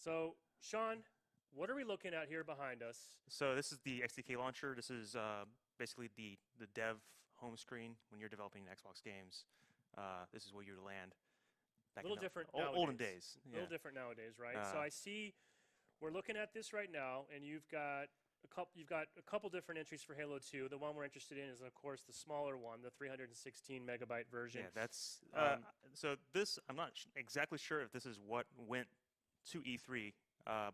So, Sean, what are we looking at here behind us? So this is the XDK launcher. This is basically the dev home screen when you're developing Xbox games. This is where you would land. A little different olden days. A little different nowadays, right? So I see we're looking at this right now, and you've got a couple different entries for Halo 2. The one we're interested in is, of course, the smaller one, the 316 megabyte version. Yeah, that's so this. I'm not exactly sure if this is what went to E3,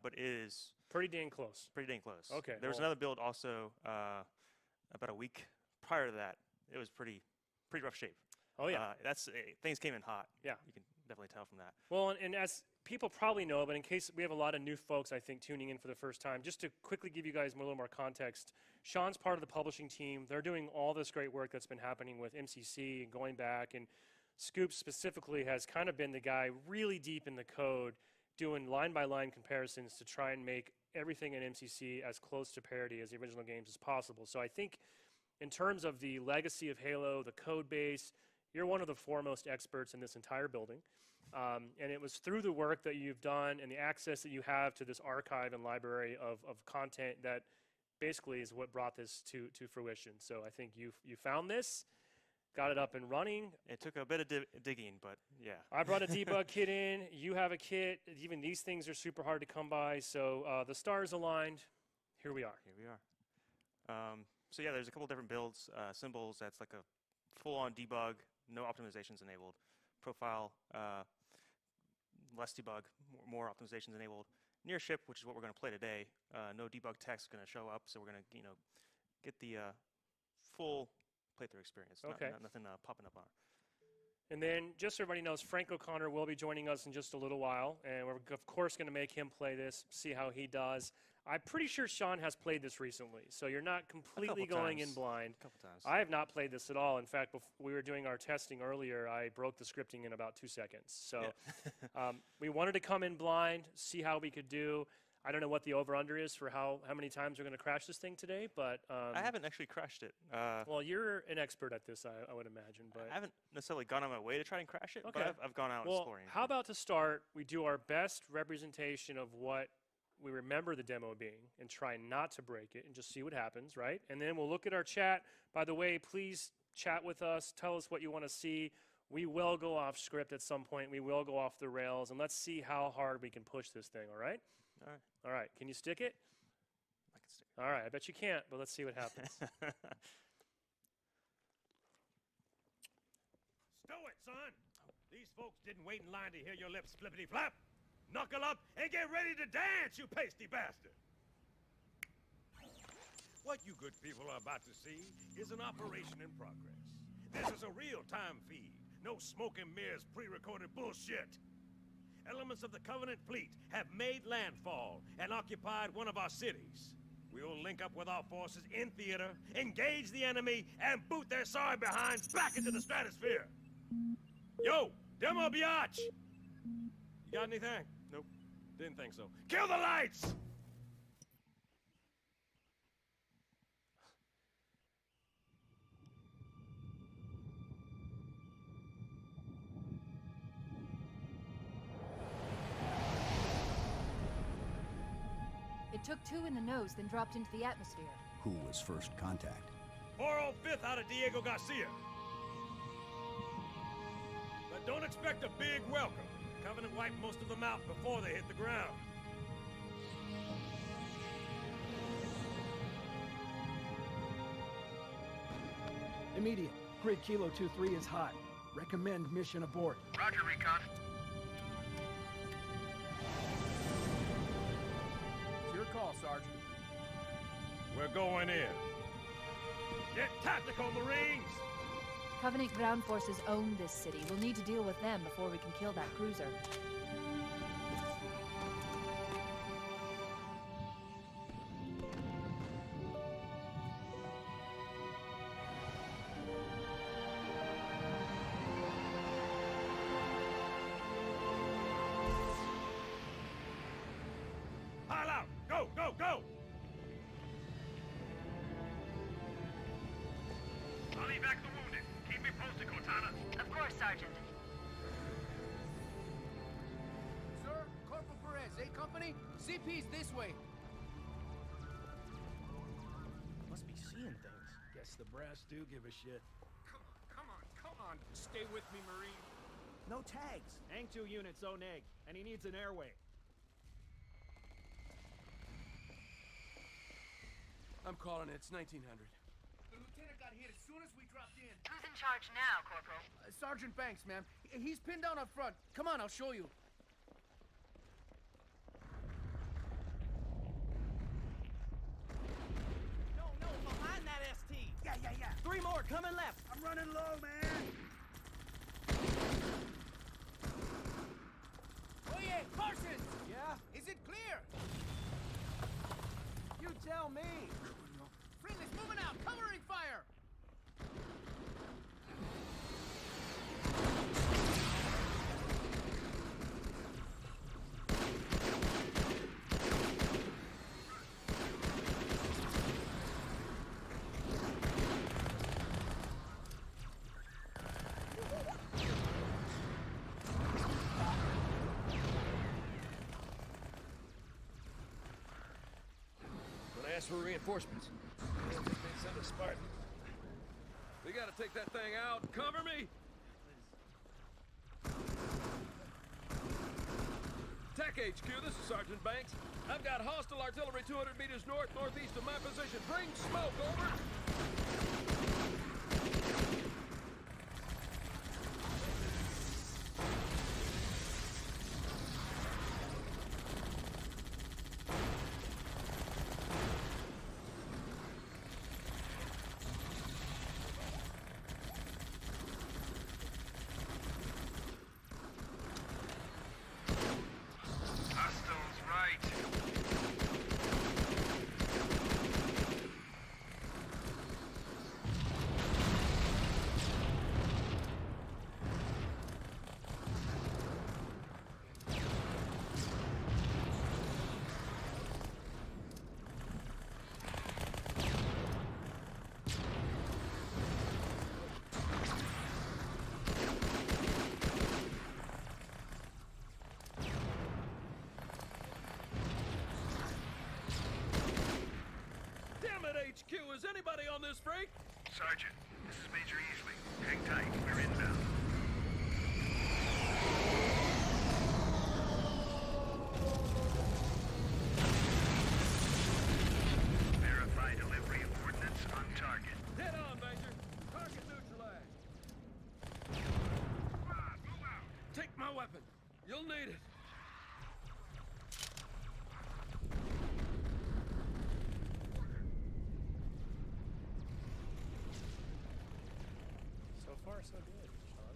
but it is pretty dang close. Pretty dang close. Okay. There was another build also about a week prior to that. It was pretty rough shape. Oh yeah, things came in hot. Yeah, you can definitely tell from that. Well, and as people probably know, but in case we have a lot of new folks, I think, tuning in for the first time, just to quickly give you guys a little more context, Sean's part of the publishing team. They're doing all this great work that's been happening with MCC and going back, and Scoop specifically has kind of been the guy really deep in the code, doing line-by-line comparisons to try and make everything in MCC as close to parity as the original games as possible. So I think in terms of the legacy of Halo, the code base, you're one of the foremost experts in this entire building. And it was through the work that you've done and the access that you have to this archive and library of content that basically is what brought this to fruition. So I think you found this, got it up and running. It took a bit of digging, but yeah. I brought a debug kit in. You have a kit. Even these things are super hard to come by. So the stars aligned. Here we are. Here we are. So yeah, there's a couple different builds. Symbols, that's like a full-on debug. No optimizations enabled. Profile, less debug, more optimizations enabled. Near ship, which is what we're going to play today. No debug text going to show up, so we're going to get the full playthrough experience. Okay. Nothing popping up on it. And then, just so everybody knows, Frank O'Connor will be joining us in just a little while, and we're, of course, going to make him play this, see how he does. I'm pretty sure Sean has played this recently, so you're not completely going in blind. A couple times. I have not played this at all. In fact, before we were doing our testing earlier, I broke the scripting in about 2 seconds. So we wanted to come in blind, see how we could do. I don't know what the over-under is for how many times we're going to crash this thing today, but I haven't actually crashed it. Well, you're an expert at this, I would imagine. But I haven't necessarily gone on my way to try and crash it, okay. but I've gone out exploring. How about to start, we do our best representation of what we remember the demo being and try not to break it and just see what happens, right? And then we'll look at our chat. By the way, please chat with us. Tell us what you want to see. We will go off script at some point. We will go off the rails, and let's see how hard we can push this thing, all right? All right. All right. Can you stick it? I can stick it. All right. I bet you can't, but let's see what happens. Stow it, son. These folks didn't wait in line to hear your lips flippity-flap. Knuckle up and get ready to dance, you pasty bastard. What you good people are about to see is an operation in progress. This is a real-time feed. No smoke and mirrors pre-recorded bullshit. Elements of the Covenant fleet have made landfall and occupied one of our cities. We'll link up with our forces in theater, engage the enemy, and boot their sorry behinds back into the stratosphere. Yo, demo biatch! You got anything? Nope. Didn't think so. Kill the lights! It took 2 in the nose, then dropped into the atmosphere. Who was first contact? 405th out of Diego Garcia. But don't expect a big welcome. Covenant wiped most of them out before they hit the ground. Immediate. Grid Kilo 2-3 is hot. Recommend mission abort. Roger, Recon. It's your call, Sergeant. We're going in. Get tactical, Marines! Covenant ground forces own this city. We'll need to deal with them before we can kill that cruiser. Pile out! Go, go, go! I'll evac the wounded. Keep me posted, Cortana. Of course, Sergeant. Sir, Corporal Perez eh, company? CP's this way. Must be seeing things. Guess the brass do give a shit. Come on. Stay with me, Marine. No tags. Ang-2 unit's own egg, and he needs an airway. I'm calling it. It's 1900. The lieutenant got hit as soon as we dropped in. Who's in charge now, Corporal? Sergeant Banks, ma'am. He's pinned down up front. Come on, I'll show you. No, behind that ST. Yeah. 3 more coming left. I'm running low, man. Oh yeah, Parsons! Yeah? Is it clear? You tell me. Friendly's moving out, covering fire! Gonna ask for reinforcements. They send a Spartan. We gotta take that thing out. Cover me! Tech HQ, this is Sergeant Banks. I've got hostile artillery 200 meters northeast of my position. Bring smoke, over! Hostiles right. Damn it, HQ! Is anybody on this freak? Sergeant, this is Major Easley. Hang tight, we're inbound. Verify delivery of ordnance on target. Head on, Major. Target neutralized. Move out. Take my weapon. You'll need it. So far, so good, Sean.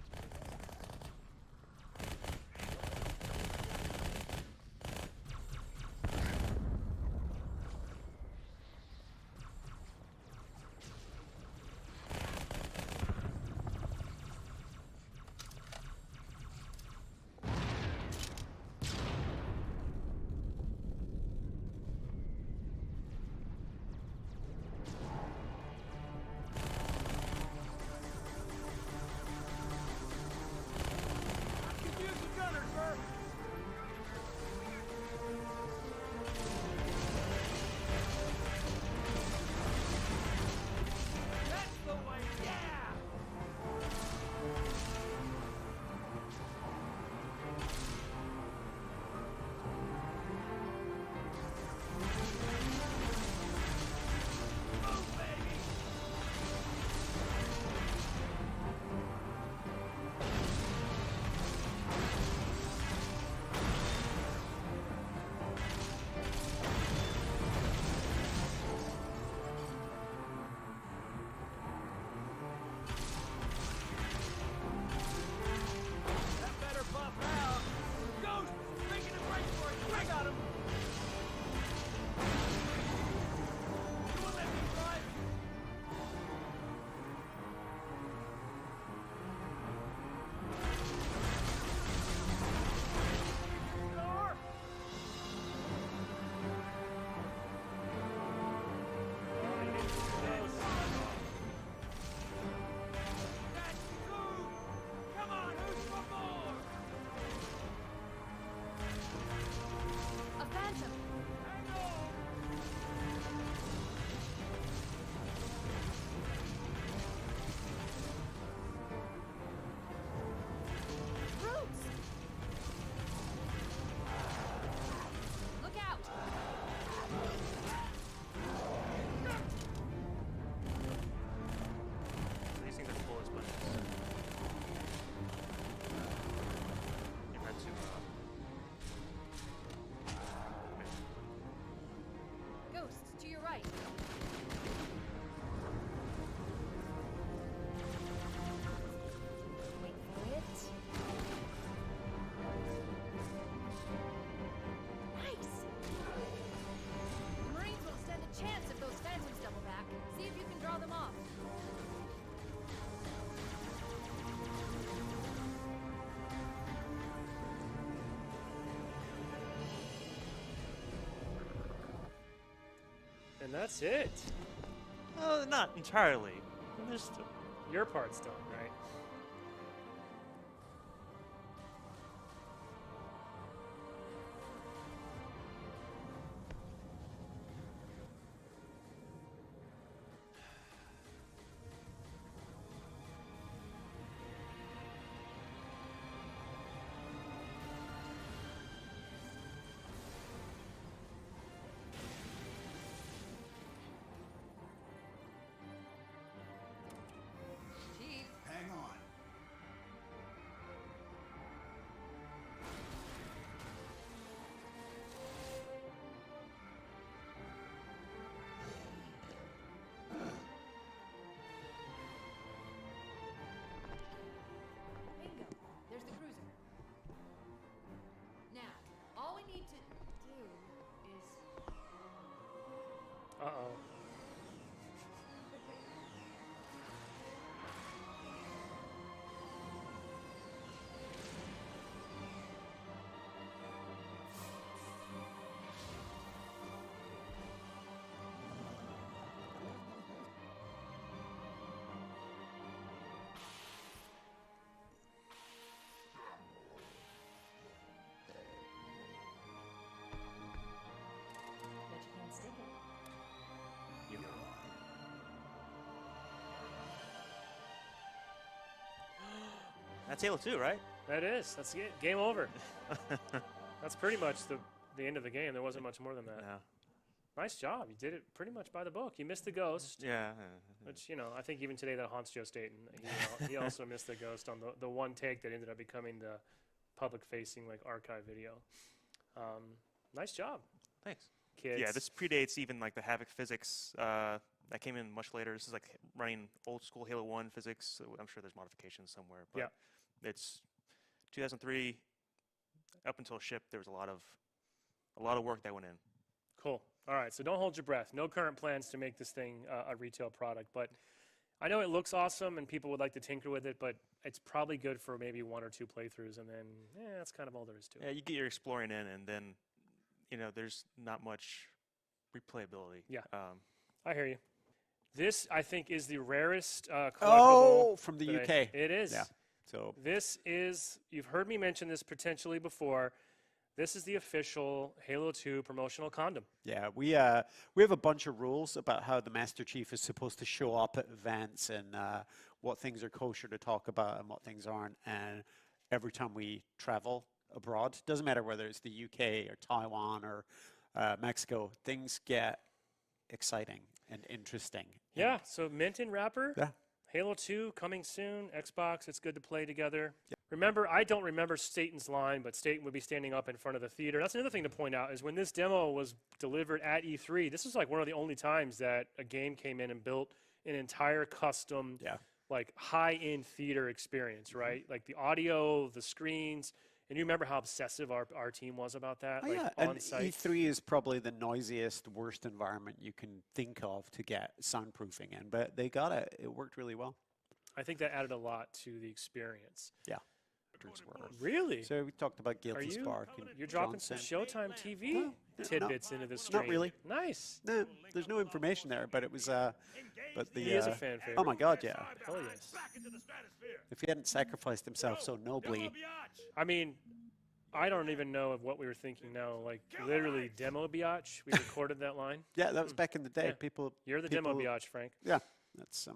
And that's it. Not entirely. There's Your part's done, right? Hang on. Bingo. There's the cruiser. Now, all we need to do is... Uh-oh. Bet you can't stick it. that's Halo 2, right? That is. That's it. Game over. That's pretty much the end of the game. There wasn't much more than that. Yeah. Nice job. You did it pretty much by the book. You missed the ghost, Yeah. which, you know, I think even today that haunts Joe Staten. He also missed the ghost on the one take that ended up becoming the public-facing, like, archive video. Nice job, Thanks. kids. Yeah, this predates even like the Havoc physics that came in much later. This is like running old school Halo 1 physics. So I'm sure there's modifications somewhere. But Yeah. it's 2003 up until ship. There was a lot of work that went in. Cool. All right, so don't hold your breath. No current plans to make this thing a retail product, but I know it looks awesome and people would like to tinker with it, but it's probably good for maybe 1 or 2 playthroughs, and then that's kind of all there is to it. Yeah, you get your exploring in, and then there's not much replayability. Yeah. I hear you. This, I think, is the rarest collectible. Oh, from the that UK. It is. Yeah. So This is, you've heard me mention this potentially before. This is the official Halo 2 promotional condom. yeah, we have a bunch of rules about how the Master Chief is supposed to show up at events and what things are kosher to talk about and what things aren't. And every time we travel abroad, doesn't matter whether it's the UK or Taiwan or Mexico, things get exciting and interesting. Yeah, so mint in wrapper. Yeah. Halo 2 coming soon. Xbox, it's good to play together. Yeah. Remember, I don't remember Staten's line, but Staten would be standing up in front of the theater. That's another thing to point out is when this demo was delivered at E3, this is like one of the only times that a game came in and built an entire custom, like high-end theater experience, right? Like the audio, the screens. And you remember how obsessive our team was about that? Oh, like yeah, on and site. E3 is probably the noisiest, worst environment you can think of to get soundproofing in, but they got it. It worked really well. I think that added a lot to the experience. Yeah. Really? So we talked about Are Guilty you? Spark. And You're dropping some Johnson. Showtime TV tidbits into this stream. Not really. Nice. No, there's no information there, but it was. But the He is a fan favorite. Oh my God, yeah. Hell yes. If he hadn't sacrificed himself so nobly. I mean, I don't even know of what we were thinking now. Like literally, demo biatch. We recorded that line. Yeah, that was back in the day. Yeah. People. You're the people, demo biatch, Frank. Yeah, that's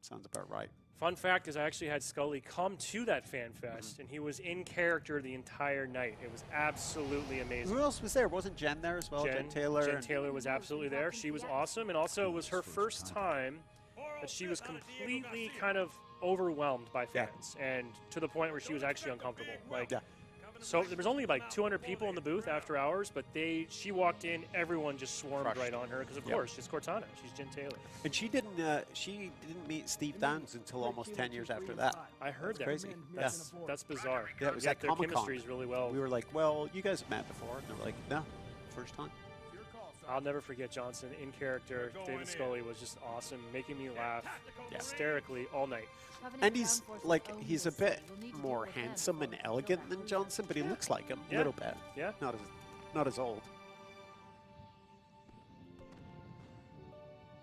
sounds about right. Fun fact is I actually had Scully come to that fan fest, and he was in character the entire night. It was absolutely amazing. Who else was there? Wasn't Jen there as well? Jen Taylor. Jen and- Taylor was absolutely there. She was awesome, and also it was her first time that she was completely kind of overwhelmed by fans, and to the point where she was actually uncomfortable. Like, so there was only like 200 people in the booth after hours, but she walked in, everyone just swarmed Crushed. right on her because of course she's Cortana, she's Jen Taylor. And she didn't meet Steve Downs until almost 10 years after that. I heard That's that. crazy. That's bizarre. Yeah, it was Yeah, at their Comic-Con. chemistry is really well. We were like, well, you guys have met before. And they were like, no, first time. I'll never forget Johnson in character. David Scully was just awesome, making me laugh hysterically all night. And he's a bit more handsome and elegant than Johnson, but he looks like him a little bit. Yeah. Not as old.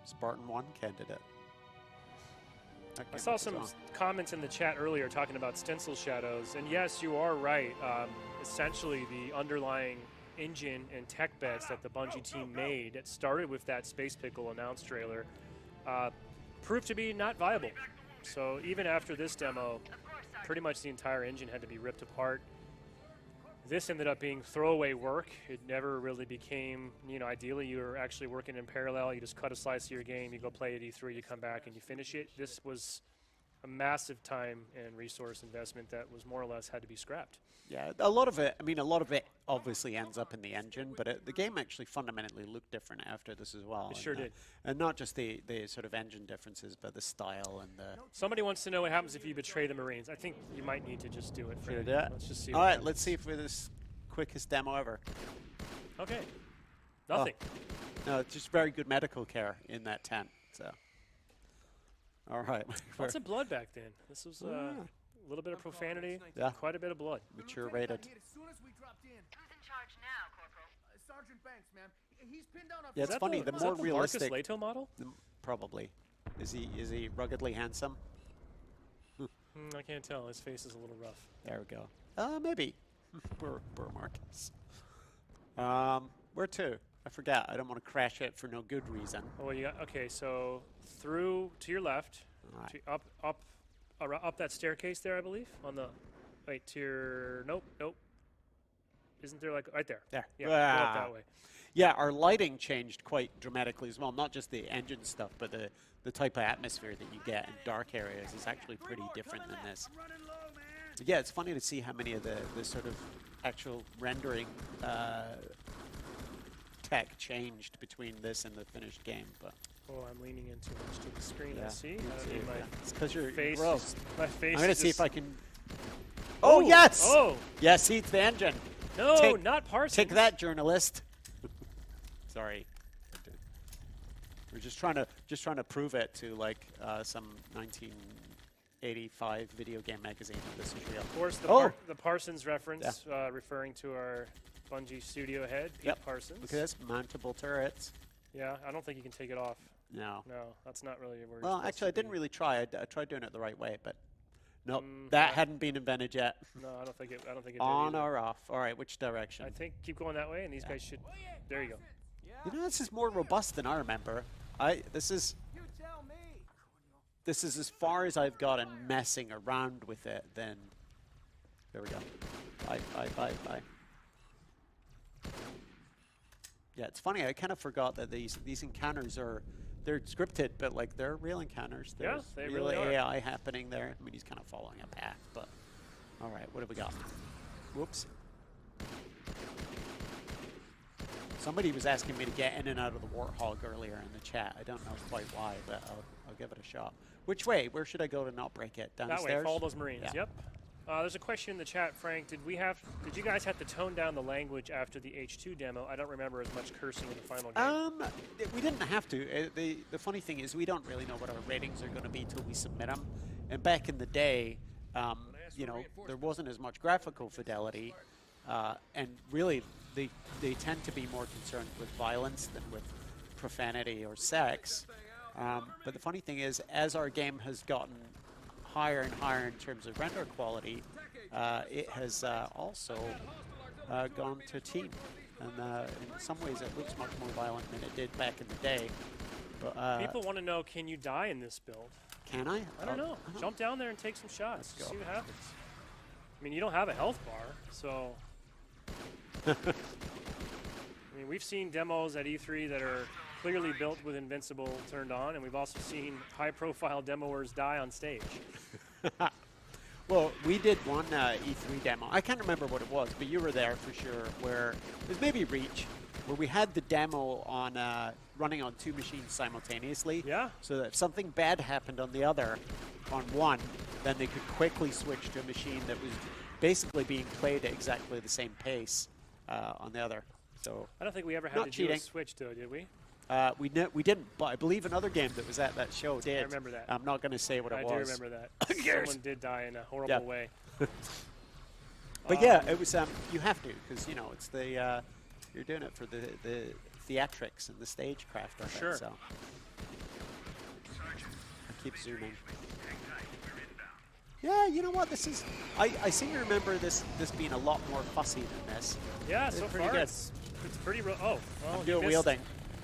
Spartan 1 candidate. I saw some comments in the chat earlier talking about stencil shadows, and yes, you are right. Essentially, the underlying engine and tech bets that the Bungie team made, it started with that Space Pickle announced trailer, proved to be not viable. So even after this demo, pretty much the entire engine had to be ripped apart. This ended up being throwaway work. It never really became, you know, ideally you were actually working in parallel. You just cut a slice of your game, you go play at E3, you come back and you finish it. This was a massive time and resource investment that was more or less had to be scrapped. Yeah, a lot of it, I mean, a lot of it obviously ends up in the engine, but the game actually fundamentally looked different after this as well. It sure did. And not just the sort of engine differences, but the style and the... Somebody wants to know what happens if you betray the Marines. I think you might need to just do it. Should I do it? Let's just see. All right, let's see if we're this quickest demo ever. Okay. Nothing. Oh. No, it's just very good medical care in that tent, so... All right. Lots of blood back then. This was... a little bit of profanity, quite a bit of blood. Mature rated. As soon as we dropped in. Who's in charge now, Corporal? Sergeant Banks, ma'am. He's pinned down our... Yeah, it's funny. The more realistic... Marcus Leto model? Probably. Is he ruggedly handsome? I can't tell. His face is a little rough. There we go. Maybe. poor Marcus. Where to? I forgot. I don't want to crash it for no good reason. Oh, well, you got... Okay, so through to your left, to up that staircase there, I believe. On the... Wait, to your... Nope. Isn't there like... Right there. There. Yeah, go up that way. Yeah, our lighting changed quite dramatically as well. Not just the engine stuff, but the type of atmosphere that you get in dark areas is actually pretty different than this. Yeah, it's funny to see how many of the sort of actual rendering tech changed between this and the finished game. But oh, I'm leaning in too much to the screen. Yeah, I see. It's because you're face. gross. My face. I'm gonna see if I can. Oh yes! Oh yeah, see, it's the engine. No, not Parsons. Take that, journalist. Sorry. We're just trying to prove it to like some 1985 video game magazine. This is real. Of course, the Parsons reference, referring to our Bungie studio head, Pete Parsons. Look at this, mountable turrets. Yeah, I don't think you can take it off. No, that's not really where. Well, actually, I didn't really try. I tried doing it the right way, but nope, that hadn't been invented yet. No, I don't think it. On did or off? All right, which direction? I think keep going that way, and these guys should. There you go. You know, this is more robust than I remember. This is as far as I've gotten messing around with it. Then there we go. Bye. Yeah, it's funny. I kind of forgot that these encounters they're scripted, but like they're real encounters. There's they real really AI happening there. I mean, he's kind of following a path, but all right. What have we got? Whoops. Somebody was asking me to get in and out of the Warthog earlier in the chat. I don't know quite why, but I'll give it a shot. Which way? Where should I go to not break it? Downstairs? That way, follow those Marines. Yeah. Yep. There's a question in the chat, Frank. Did you guys have to tone down the language after the H2 demo? I don't remember as much cursing in the final game. We didn't have to. The funny thing is we don't really know what our ratings are going to be till we submit them. And back in the day, you know, there wasn't as much graphical fidelity, and really they tend to be more concerned with violence than with profanity or sex. But the funny thing is, as our game has gotten higher and higher in terms of render quality, it has also gone to teen. And in some ways it looks much more violent than it did back in the day. But, people want to know, can you die in this build? Can I? I don't know. Jump down there and take some shots. Let's go. See what happens. I mean, you don't have a health bar, so... I mean, we've seen demos at E3 that are clearly built with Invincible turned on, and we've also seen high-profile demoers die on stage. Well, we did one E3 demo. I can't remember what it was, but you were there for sure, where it was maybe Reach, where we had the demo on running on 2 machines simultaneously. Yeah. So that if something bad happened on the other, on one, then they could quickly switch to a machine that was basically being played at exactly the same pace on the other. So I don't think we ever had to do a switch, though, did we? We didn't, but I believe another game that was at that show did. I remember that. I'm not going to say what it was. I do remember that. Someone did die in a horrible way. But yeah, it was. You have to, because you know it's the you're doing it for the theatrics and the stagecraft of sure. it. So. keep zooming. Yeah, you know what? This is. I seem to remember this being a lot more fussy than this. Yeah, It's so pretty far good. it's pretty. Oh, well, I'm you dual missed- wielding.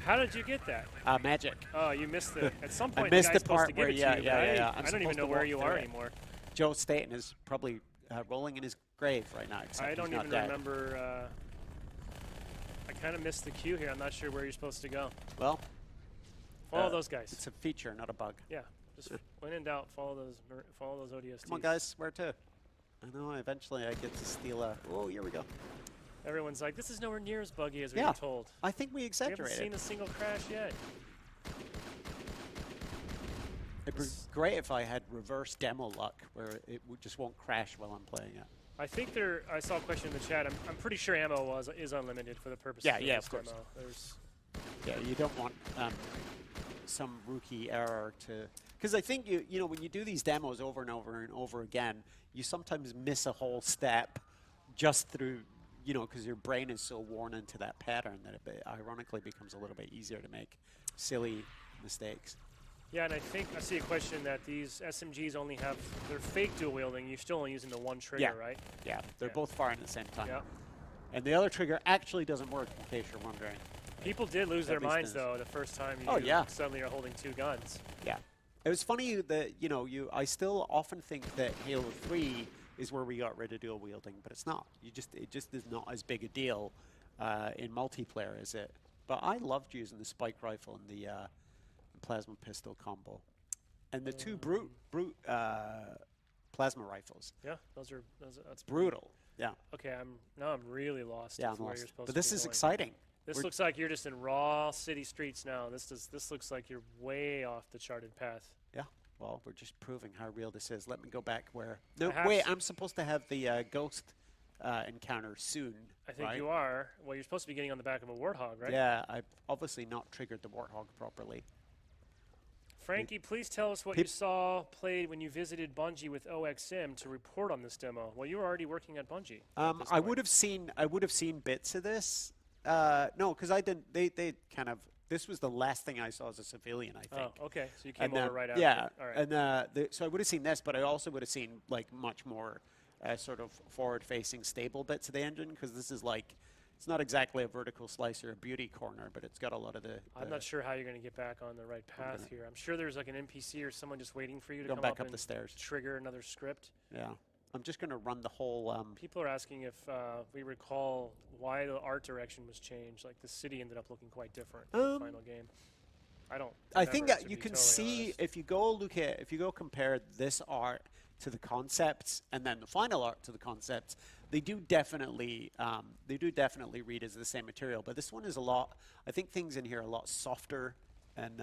How did you get that? Magic. Oh, you missed the. At some point, I missed the the guy's supposed part to give where it to yeah, you. yeah, but yeah. I don't even know where you are anymore. Joe Staten is probably rolling in his grave right now. Except I don't he's not even dead. remember. I kind of missed the cue here. I'm not sure where you're supposed to go. Well, Follow those guys. It's a feature, not a bug. Yeah, just when in doubt, follow those ODSTs. Come on, guys. Where to? I know. Eventually, I get to steal a. Oh, here we go. Everyone's like, this is nowhere near as buggy as we Yeah. were told. I think we We exaggerated. haven't seen a single crash yet. It'd be great if I had reverse demo luck, where it just won't crash while I'm playing it. I think I saw a question in the chat. I'm pretty sure ammo is unlimited for the purposes Yeah, of yeah, this of course. demo. There's Yeah, you don't want some rookie error to, because I think you know when you do these demos over and over and over again, you sometimes miss a whole step just through, you know, because your brain is so worn into that pattern that it ironically becomes a little bit easier to make silly mistakes. Yeah, and I think I see a question that these SMGs only have they're fake dual wielding. You're still only using the one trigger, right? Yeah, they're both firing at the same time. Yeah. And the other trigger actually doesn't work, in case you're wondering. People did lose their At least minds in- though the first time you Oh, yeah. suddenly are holding two guns. Yeah. It was funny that, you know, I still often think that Halo 3 is where we got rid of dual wielding, but it's not. It just is not as big a deal in multiplayer as it. But I loved using the spike rifle and the plasma pistol combo. And the two brute plasma rifles. Yeah, that's brutal. Yeah. Okay, now I'm really lost. Yeah, as to I'm where lost. you're supposed But to this be is going. exciting. This looks like you're just in raw city streets now. This looks like you're way off the charted path. Yeah. Well, we're just proving how real this is. Let me go back where. No, Perhaps- wait. I'm supposed to have the ghost encounter soon. I think right? you are. Well, you're supposed to be getting on the back of a warthog, right? Yeah, I've obviously not triggered the warthog properly. Frankie, please tell us what you saw played when you visited Bungie with OXM to report on this demo. Well, you were already working at Bungie. I would have seen bits of this. No, because I didn't. They kind of. This was the last thing I saw as a civilian, I think. Oh, okay. So you came And, over right after. Yeah, All right. and so I would have seen this, but I also would have seen like much more sort of forward-facing, stable bits of the engine, because this is like, it's not exactly a vertical slice or a beauty corner, but it's got a lot of the. I'm not sure how you're going to get back on the right path here. I'm sure there's like an NPC or someone just waiting for you to Go come back up and the stairs. trigger another script. Yeah, I'm just going to run the whole. People are asking if we recall why the art direction was changed. Like the city ended up looking quite different in the final game. I don't. I think remember, to you be can totally see honest. if you go compare this art to the concepts and then the final art to the concepts, they do definitely read as the same material. But this one is a lot. I think things in here are a lot softer and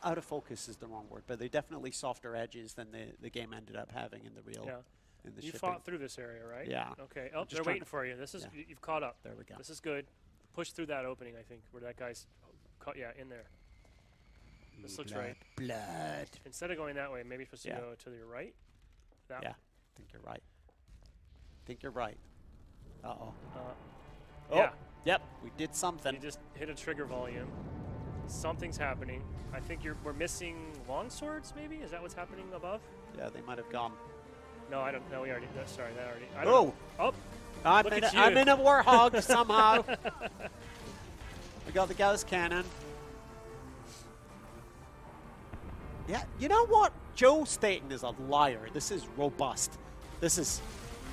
out of focus is the wrong word, but they definitely softer edges than the game ended up having in the real. Yeah. In the You shipping. fought through this area, right? Yeah. Okay. I'm Oh, just they're trying waiting to- for you. This is yeah. you've caught up. There we go. This is good. Push through that opening, I think, where that guy's caught. Yeah, in there. This looks right. Blood. Instead of going that way, maybe you're supposed Yeah. to go to your right. That Yeah, I think you're right. Uh-oh. Oh, Yeah. yep, we did something. You just hit a trigger volume. Something's happening. I think we're missing long swords, maybe? Is that what's happening above? Yeah, they might have gone. No, I don't know. We already. Sorry, that already. I don't know. Oh! I'm Look in, at I'm you. in a warthog somehow. We got the Gauss cannon. Yeah, you know what? Joe Staten is a liar. This is robust. This is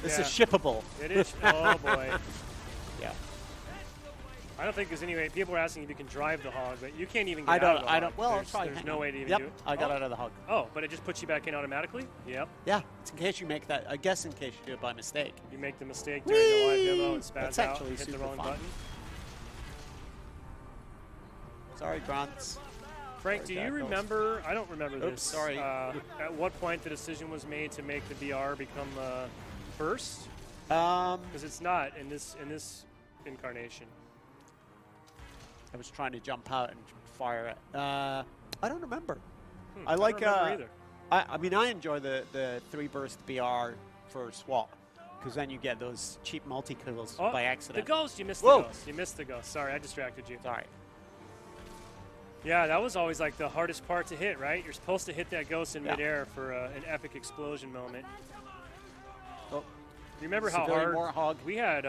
shippable. It is. Oh boy. Yeah. I don't think there's any way. People are asking if you can drive the hog, but you can't even get I out don't. of the I hog. don't. Well, I'll there's, try. There's hang no on. way to even Yep, do it. I got out of the hog. Oh, but it just puts you back in automatically. Yep. Yeah, it's in case you make that. I guess in case you do it by mistake. You make the mistake during the live demo and spaz That's out, actually hit the super wrong fun. button. Sorry, Grants. Frank, Sorry, do you Jackals. remember? I don't remember Oops, this. sorry. At what point the decision was made to make the VR become first? Because it's not in this incarnation. I was trying to jump out and fire it. I don't remember. I don't remember either. I mean, I enjoy the 3-burst BR for SWAT because then you get those cheap multi-kills by accident. The ghost! You missed Whoa. the ghost. You missed the ghost. Sorry, I distracted you. Sorry. Yeah, that was always like the hardest part to hit, right? You're supposed to hit that ghost in Yeah. midair for an epic explosion moment. Oh, Remember how civilian hard warthog. we had,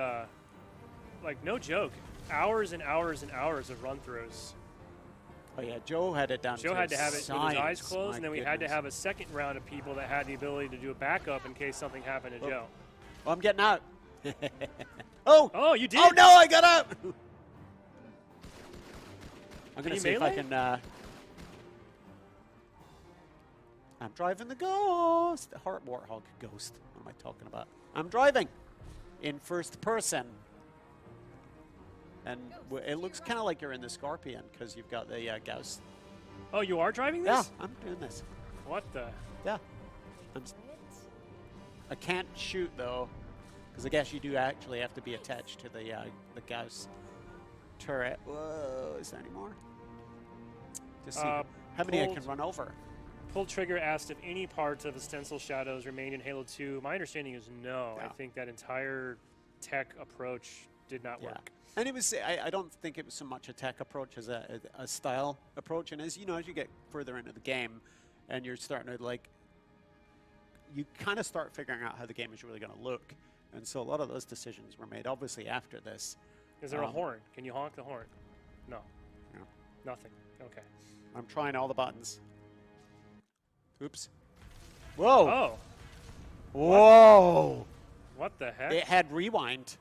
like no joke, hours and hours and hours of run-throughs. Oh yeah, Joe had it down. Joe had to have it with his eyes science, closed, my and then we had to goodness. have a second round of people that had the ability to do a backup in case something happened to Joe. Oh, I'm getting out. Oh! Oh, you did! Oh no, I got out! I'm Can gonna you see if I melee? can. I'm driving the ghost. The Heart Warthog ghost. What am I talking about? I'm driving in first person. And it looks kind of like you're in the Scorpion because you've got the Gauss. Oh, you are driving Yeah, this? I'm doing this. What the? Yeah. I can't shoot though, because I guess you do actually have to be attached to the Gauss turret. Whoa, is there any more? To see how many I can run over. Pull Trigger asked if any parts of the stencil shadows remained in Halo 2. My understanding is no. I Yeah. think that entire tech approach did not work. And it was, I don't think it was so much a tech approach as a style approach. And as you know, as you get further into the game and you're starting to like, you kind of start figuring out how the game is really going to look. And so a lot of those decisions were made obviously after this. Is there a horn? Can you honk the horn? No. No. Nothing. Okay. I'm trying all the buttons. Oops. Whoa. Oh. Whoa. What the heck? It had rewind.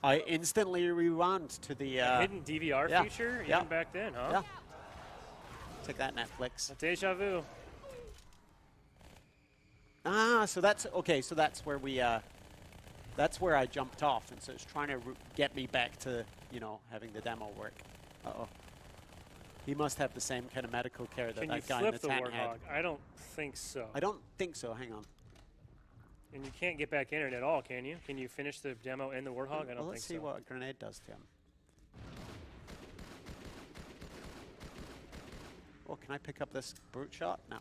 I instantly rewound to the hidden DVR yeah. feature Yeah. even back then, huh? Yeah. Take that, Netflix. Deja vu. Ah, so that's okay. So that's where we. That's where I jumped off, and so it's trying to get me back to having the demo work. Uh-oh. He must have the same kind of medical care that Can you that guy in flip the the tent had. Warthog? I don't think so. I don't think so. Hang on. And you can't get back in it at all, can you? Can you finish the demo in the Warthog? I don't Well, let's see think so. what a grenade does to him. Oh, can I pick up this brute shot? No.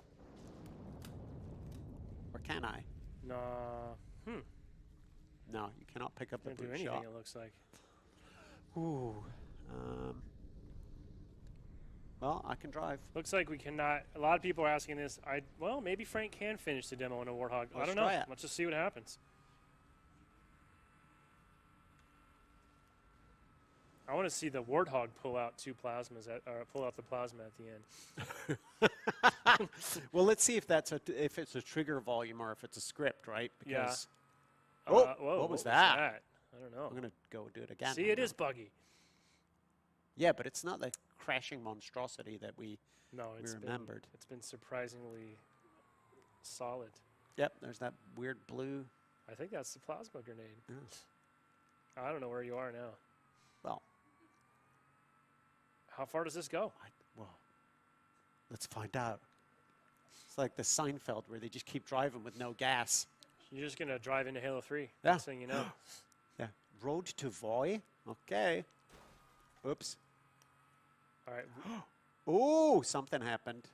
Or can I? No. No, you cannot pick up the Can't do brute anything, shot. it looks like. Ooh. Well, I can drive. Looks like we cannot. A lot of people are asking this. Well, maybe Frank can finish the demo in a Warthog. I Let's don't know. try it. Let's just see what happens. I want to see the Warthog pull out two plasmas or pull out the plasma at the end. Well, let's see if that's if it's a trigger volume or if it's a script, right? Because Whoa, what was was that? I don't know. I'm gonna go do it again. See, it is buggy. Yeah, but it's not the crashing monstrosity that we remembered. It's been surprisingly solid. Yep, there's that weird blue. I think that's the plasma grenade. Yeah. I don't know where you are now. Well, how far does this go? Well, let's find out. It's like the Seinfeld where they just keep driving with no gas. You're just gonna drive into Halo 3. Yeah. Next thing you know. Yeah. Road to Voy. Okay. Oops. All right. Oh, something happened.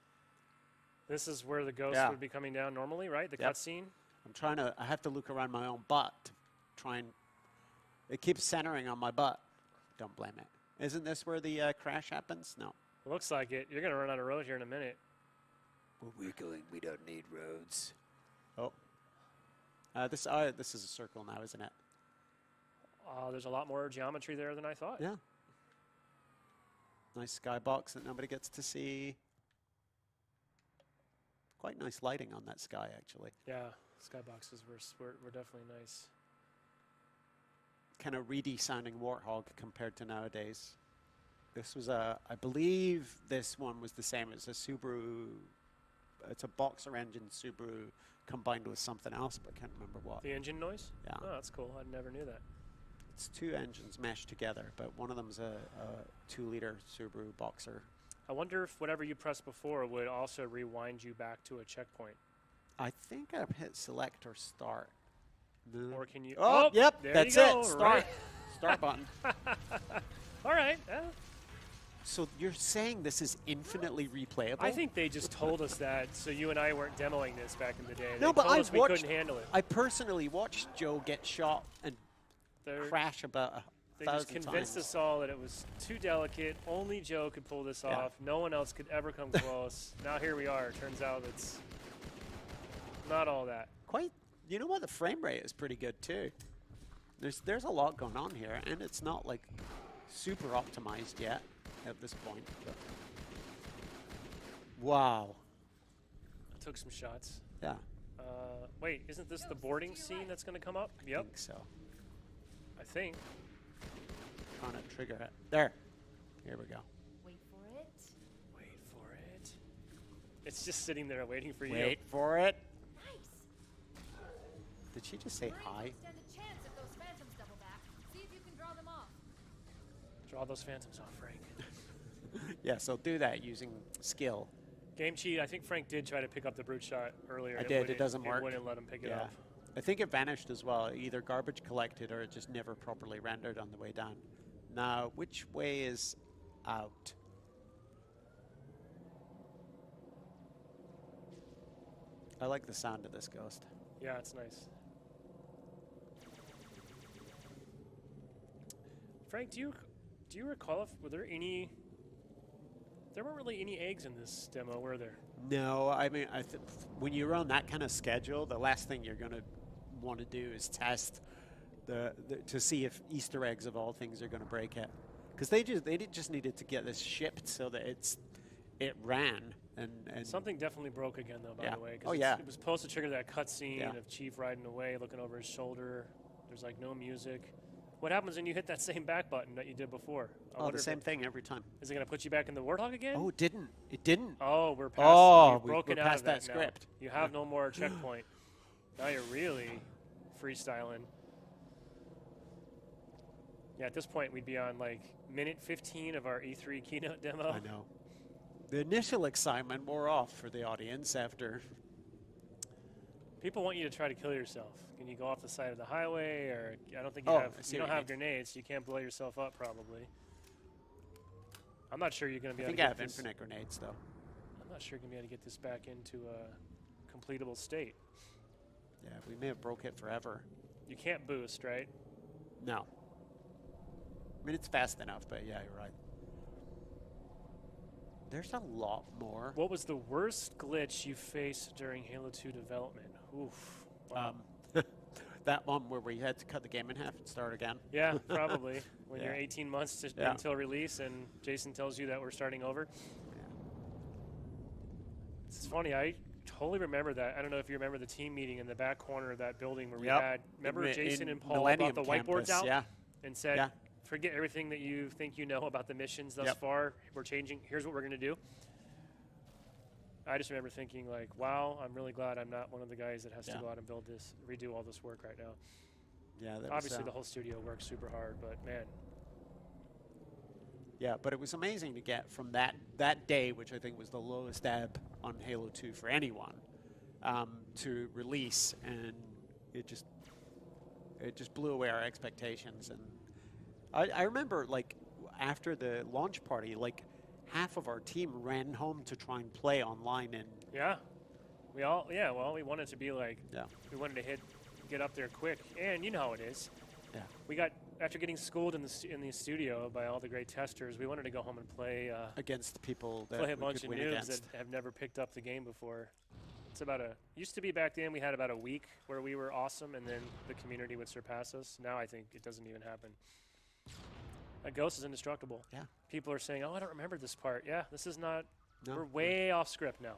This is where the ghost Yeah. would be coming down normally, right? The Yep. cutscene. I'm trying to. I have to look around my own butt to try and. It keeps centering on my butt. Don't blame it. Isn't this where the crash happens? No. Looks like it. You're gonna run out of road here in a minute. We're wiggling. We don't need roads. Oh. This is a circle now, isn't it? There's a lot more geometry there than I thought. Yeah. Nice skybox that nobody gets to see. Quite nice lighting on that sky, actually. Yeah. Skyboxes were definitely nice. Kind of reedy sounding Warthog compared to nowadays. This was I believe this one was the same as a Subaru. It's a boxer engine Subaru combined with something else, but I can't remember what. The engine noise? Yeah. Oh, that's cool. I never knew that. It's two engines meshed together, but one of them's a 2-liter Subaru boxer. I wonder if whatever you pressed before would also rewind you back to a checkpoint. I think I've hit select or start. No. Or can you? Oh, yep, there that's you go, it. Start. right. Start button. All right. So you're saying this is infinitely replayable? I think they just told us that so you and I weren't demoing this back in the day. No, they but told I us we couldn't handle it. I personally watched Joe get shot and crash about They just 1,000 convinced times. us all that it was too delicate. Only Joe could pull this Yeah. off. No one else could ever come close. Now here we are. Turns out it's not all that. Quite. You know what? The frame rate is pretty good too. There's a lot going on here, and it's not like super optimized yet at this point. But wow. Took some shots. Yeah. Wait, isn't this the boarding scene that's going to come up? Yep. I think so. I think. Trying to trigger it. There. Here we go. Wait for it. Wait for it. It's just sitting there waiting for you. Wait for it. Nice. Did she just say hi? Stand a chance if those phantoms double back. See if you can draw them off. Draw those phantoms off, Frank. Yeah, so do that using skill. Game cheat. I think Frank did try to pick up the brute shot earlier. I and did. It wouldn't- doesn't work. It wouldn't let him pick it Yeah. up. I think it vanished as well. Either garbage collected or it just never properly rendered on the way down. Now, which way is out? I like the sound of this ghost. Yeah, it's nice. Frank, do you recall if were there any? There weren't really any eggs in this demo, were there? No, I mean, when you're on that kind of schedule, the last thing you're going to want to do is test to see if Easter eggs of all things are going to break it, because they just needed to get this shipped so that it ran and Something definitely broke again, though. By Yeah. the way, 'cause Oh, it's- yeah. it was supposed to trigger that cutscene Yeah. of Chief riding away, looking over his shoulder. There's like no music. What happens when you hit that same back button that you did before? I oh, wonder the if same thing every time. Is it going to put you back in the Warthog again? Oh, it didn't. It didn't. Oh, we're past. Oh, you've broken we're out past of that, that now. script. You have no more checkpoint. Now you're really freestyling. Yeah, at this point we'd be on like minute 15 of our E3 keynote demo. I know. The initial excitement wore off for the audience after. People want you to try to kill yourself. Can you go off the side of the highway, or I don't think Oh, you I see you don't what you have grenades, so you can't blow yourself up probably. I'm not sure you're going to be I able think to I get have this. infinite grenades though. I'm not sure you're going to be able to get this back into a completable state. Yeah, we may have broke it forever. You can't boost, right? No. I mean, it's fast enough, but yeah, you're right. There's a lot more. What was the worst glitch you faced during Halo 2 development? Oof. Wow. That one where we had to cut the game in half and start again. Yeah, probably. When Yeah. you're 18 months Yeah. until release and Jason tells you that we're starting over. It's funny, I totally remember that. I don't know if you remember the team meeting in the back corner of that building where we Yep. had, remember Jason In and Paul Millennium brought the whiteboards Campus, out yeah. and said, Yeah. forget everything that you think you know about the missions thus Yep. far. We're changing. Here's what we're going to do. I just remember thinking like, wow, I'm really glad I'm not one of the guys that has to Yeah. go out and redo all this work right now. Yeah, that Obviously, was, the whole studio works super hard, but man, yeah, but it was amazing to get from that day, which I think was the lowest ebb on Halo 2 for anyone, to release, and it just blew away our expectations. And I remember, like, after the launch party, like, half of our team ran home to try and play online, and yeah, we wanted to be like, we wanted to get up there quick, and you know how it is. Yeah. We got, after getting schooled in the studio by all the great testers, we wanted to go home and play against the people that play a we bunch could of win noobs against. that have never picked up the game before. It's used to be back then we had about a week where we were awesome and then the community would surpass us. Now I think it doesn't even happen. A ghost is indestructible. Yeah. People are saying, oh, I don't remember this part. Yeah, this is not, No. we're way off script now.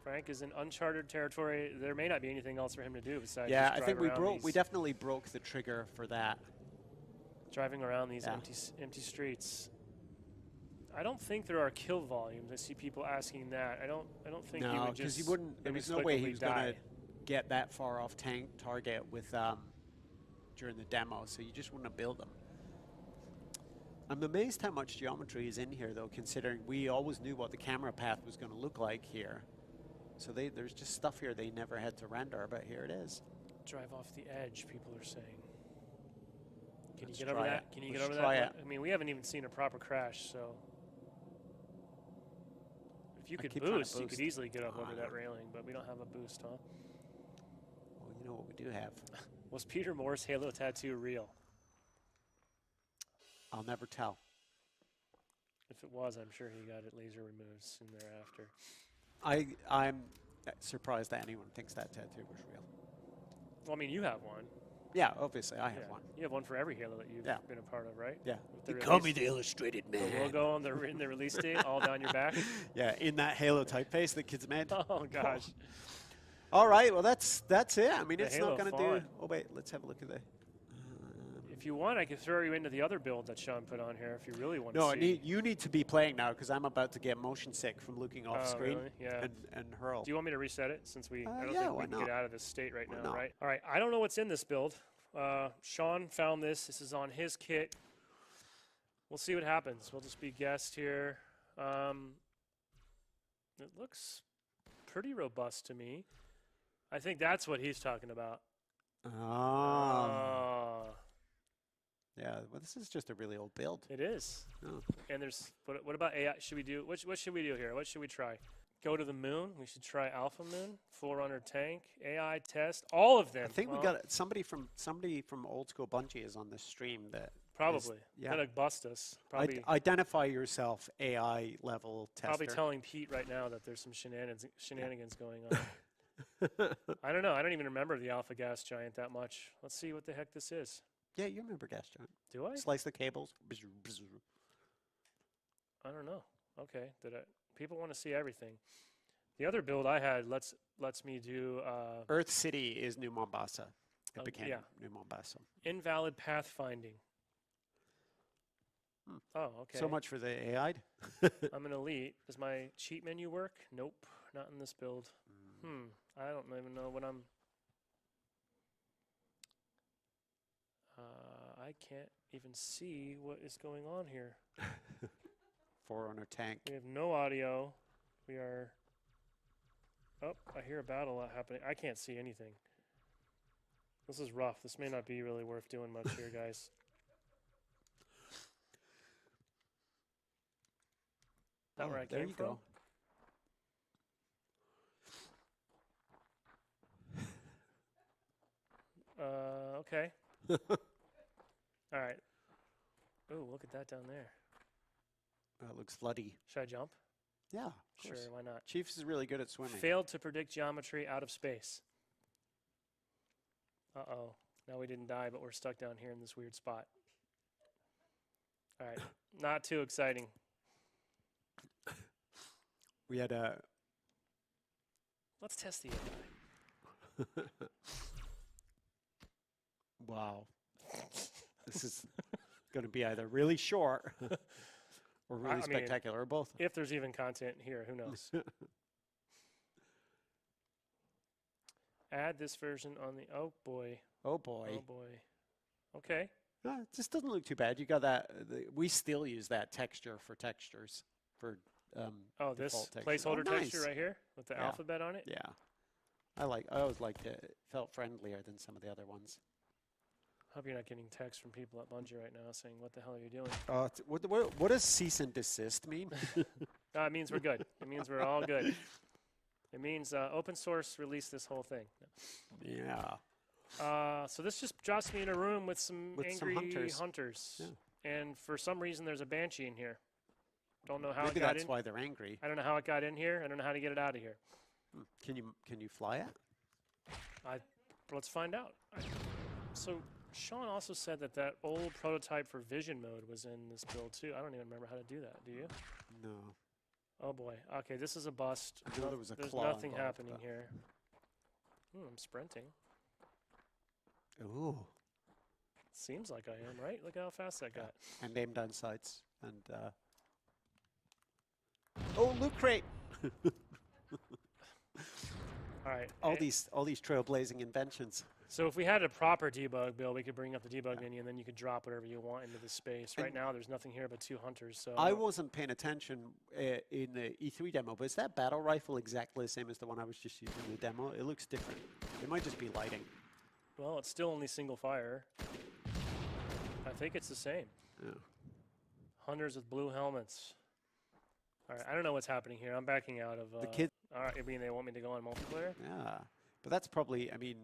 Frank is in uncharted territory. There may not be anything else for him to do besides Yeah, just I think drive we definitely broke the trigger for that. driving around these Yeah. empty streets. I don't think there are kill volumes. I see people asking that. I don't think you No, would because just you wouldn't. There was no way he was going inexplicably to get that far off target with during the demo, so you just wouldn't have built them. I'm amazed how much geometry is in here, though, considering we always knew what the camera path was going to look like here. So there's just stuff here they never had to render, but here it is. drive off the edge, people are saying. Can Let's you get over try that? it. Can you Let's get over try that? it. I mean, we haven't even seen a proper crash, so if you I could keep trying to boost, you could boost. easily get up Oh, over I that know. railing, but we don't have a boost, huh? Well, you know what we do have. Was Peter Moore's Halo tattoo real? I'll never tell. If it was, I'm sure he got it laser removed soon thereafter. I'm surprised that anyone thinks that tattoo was real. Well, I mean, you have one. Yeah, obviously, I have Yeah. one. You have one for every Halo that you've been a part of, right? Yeah. With the You call me release- the Illustrated Man. The logo on in the release date, all down your back. Yeah, in that Halo typeface that kids made. Oh gosh. All right, well that's it. I mean, The it's Halo not going to font. do. Oh wait, let's have a look at the. If you want, I could throw you into the other build that Sean put on here if you really want No, to see. you need to be playing now because I'm about to get motion sick from looking off screen really? Yeah. and hurl. Do you want me to reset it since I don't yeah, think why we can not? get out of this state right Why now, not? right? All right, I don't know what's in this build. Sean found this. This is on his kit. We'll see what happens. We'll just be guessed here. It looks pretty robust to me. I think that's what he's talking about. Yeah, well, this is just a really old build. It is. Oh. And there's what about AI? Should we do what should we do here? What should we try? Go to the moon. We should try AlphaMoon, Forerunner tank, AI test, all of them. I think we got somebody from old school Bungie is on this stream that probably yeah. gonna bust us. Probably identify yourself AI level tester. Probably telling Pete right now that there's some shenanigans going on. I don't know. I don't even remember the AlphaGasGiant that much. Let's see what the heck this is. Yeah, you remember GasGiant. Do I? Slice the cables. I don't know. Okay. People want to see everything. The other build I had lets me do EarthCity is New Mombasa. It became New Mombasa. Invalid pathfinding. Oh, okay. So much for the AI. I'm an elite. Does my cheat menu work? Nope, not in this build. I don't even know what I'm. I can't even see what is going on here. Forerunner tank. We have no audio. We are. Oh, I hear a battle happening. I can't see anything. This is rough. This may not be really worth doing much here, guys. That where I there came you from? go. Okay. All right. Oh, look at that down there. It looks floody. Should I jump? Yeah, of Sure, course. why not? Chiefs is really good at swimming. Failed to predict geometry out of space. Uh-oh. Now we didn't die, but we're stuck down here in this weird spot. All right. Not too exciting. We had a. Let's test the AI. Wow. This is going to be either really short or really spectacular, or both. If there's even content here, who knows? Add this version on the. Oh boy. Oh boy. Oh boy. Okay. It just doesn't look too bad. You got that. We still use that texture for textures for. This texture. placeholder texture Nice. right here with the alphabet on it. Yeah. I always liked it. It felt friendlier than some of the other ones. Hope you're not getting texts from people at Bungie right now saying, "What the hell are you doing?" What does cease and desist mean? It means we're good. It means we're all good. It means open source release this whole thing. Yeah. So this just drops me in a room with some angry hunters. Yeah. And for some reason, there's a Banshee in here. Don't know how Maybe it got in. that's why they're angry. I don't know how it got in here. I don't know how to get it out of here. Can you fly it? Let's find out. So Sean also said that old prototype for vision mode was in this build too. I don't even remember how to do that. Do you? No. Oh boy. Okay, this is a bust. I know there was a There's claw nothing involved, happening but- here. I'm sprinting. Ooh. Seems like I am, right? Look how fast that got. And aim down sights and. Oh, loot crate! All right. All these trailblazing inventions. So if we had a proper debug build, we could bring up the debug menu, and then you could drop whatever you want into the space. Right now, there's nothing here but 2 hunters. So I wasn't paying attention in the E3 demo, but is that battle rifle exactly the same as the one I was just using in the demo? It looks different. It might just be lighting. Well, it's still only single fire. I think it's the same. Yeah. Hunters with blue helmets. All right, I don't know what's happening here. I'm backing out of. The kid. All right, I mean, they want me to go on multiplayer? Yeah, but that's probably. I mean,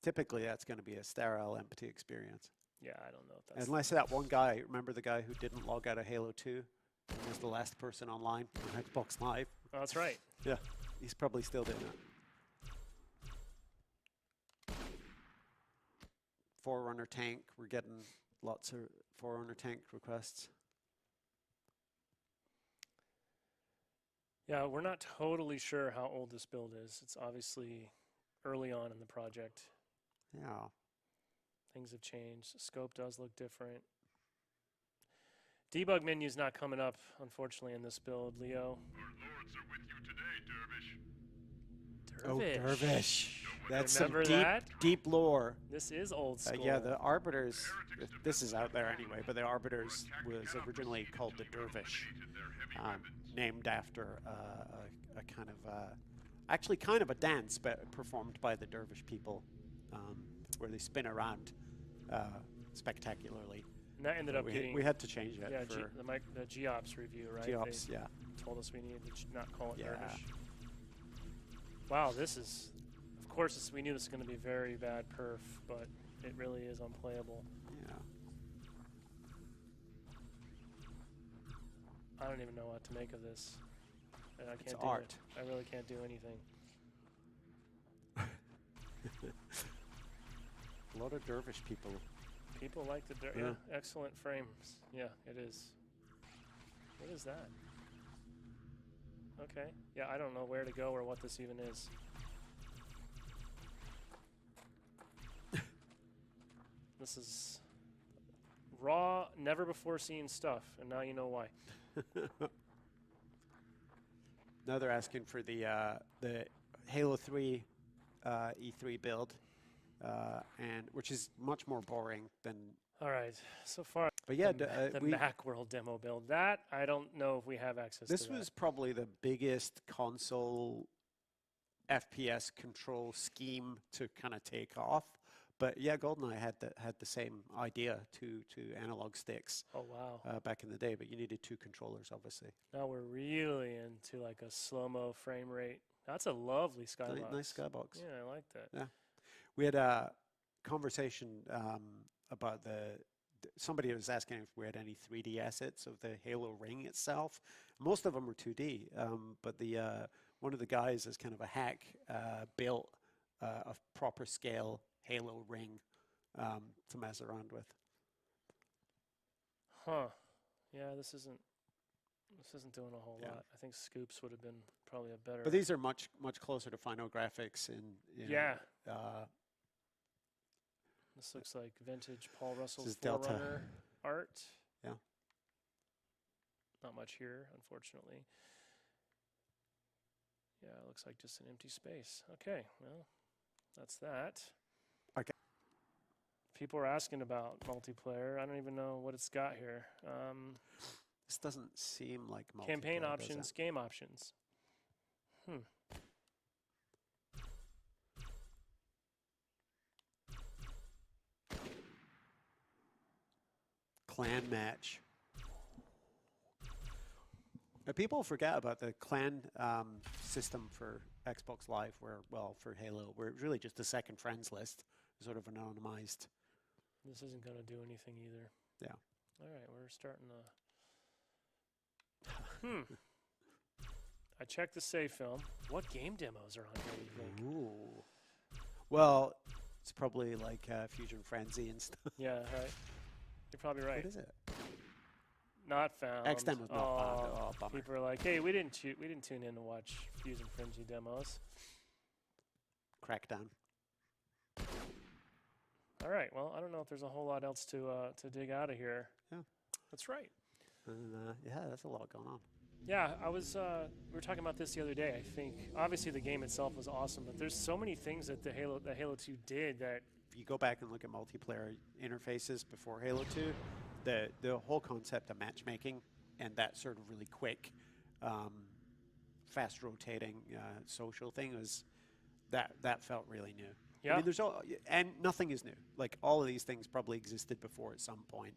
typically that's going to be a sterile, empty experience. Yeah, I don't know if that's... Unless that one guy, remember the guy who didn't log out of Halo 2 and was the last person online on Xbox Live? Oh, that's right. Yeah, he's probably still doing that. Forerunner tank, we're getting lots of Forerunner tank requests. Yeah, we're not totally sure how old this build is. It's obviously early on in the project. Yeah. Things have changed. Scope does look different. Debug menu's not coming up, unfortunately, in this build, Leo. Our lords are with you today, Dervish. Dervish. Oh, Dervish. That's Remember some deep, that? deep lore. This is old school. Yeah, the Arbiters, this is out there anyway, but the Arbiters was originally called the Dervish, named after a kind of, actually kind of a dance, but performed by the Dervish people, where they spin around spectacularly. And that ended up getting... We had to change it Yeah, for... the GOps review, right? GOps, They yeah. told us we needed to not call it Yeah. Dervish. Wow, this is... Of course, we knew this was going to be very bad perf, but it really is unplayable. Yeah. I don't even know what to make of this. And I can't It's do art. it. I really can't do anything. A lot of Dervish people. People like the Yeah. excellent frames. Yeah, it is. What is that? Okay. Yeah, I don't know where to go or what this even is. This is raw, never before seen stuff, and now you know why. Now they're asking for the Halo 3 E3 build, and which is much more boring than. All right, so far. But yeah, the Macworld demo build. That I don't know if we have access to. This was probably the biggest console FPS control scheme to kind of take off. But yeah, GoldenEye had the same idea, two analog sticks. Oh wow! Back in the day, but you needed two controllers, obviously. Now we're really into like a slow-mo frame rate. That's a lovely skybox. Nice skybox. Yeah, I like that. Yeah, we had a conversation about somebody was asking if we had any 3D assets of the Halo ring itself. Most of them were 2D, but one of the guys is kind of a hack built a proper scale Halo ring to mess around with. Huh. Yeah, this isn't doing a whole lot. I think Scoops would have been probably a better. But these are much closer to final graphics and yeah. This looks like vintage Paul Russell Forerunner art. Yeah. Not much here, unfortunately. Yeah, it looks like just an empty space. Okay, well, that's that. Okay. People are asking about multiplayer. I don't even know what it's got here. This doesn't seem like multiplayer. Campaign options, game options. Clan match. People forget about the clan system for Xbox Live, for Halo, where it's really just a second friends list, sort of anonymized. This isn't going to do anything either. Yeah. All right, we're starting to... I checked the save film. What game demos are on here, do you think? Ooh. Well, it's probably like Fusion Frenzy and stuff. Yeah, right. You're probably right. What is it? Not found. XDem was not found. Oh, bummer. People are like, hey, we didn't tune in to watch Fusion Frenzy demos. Crackdown. All right. Well, I don't know if there's a whole lot else to dig out of here. Yeah. That's right. And, yeah, that's a lot going on. Yeah, we were talking about this the other day. I think obviously the game itself was awesome, but there's so many things that Halo 2 did that. If you go back and look at multiplayer interfaces before Halo 2, the whole concept of matchmaking and that sort of really quick, fast rotating social thing was that felt really new. Yeah. I mean, and nothing is new. Like all of these things probably existed before at some point,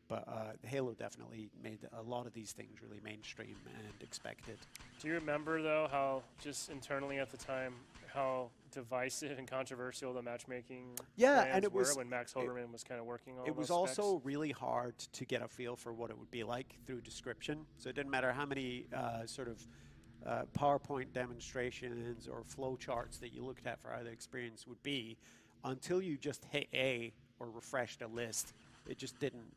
but Halo definitely made a lot of these things really mainstream and expected. Do you remember though how just internally at the time how divisive and controversial the matchmaking Yeah, plans and it was were when Max Hoberman was kind of working on it was those specs. also really hard to get a feel for what it would be like through description. So it didn't matter how many sort of PowerPoint demonstrations or flow charts that you looked at for how the experience would be, until you just hit A or refreshed a list, it just didn't,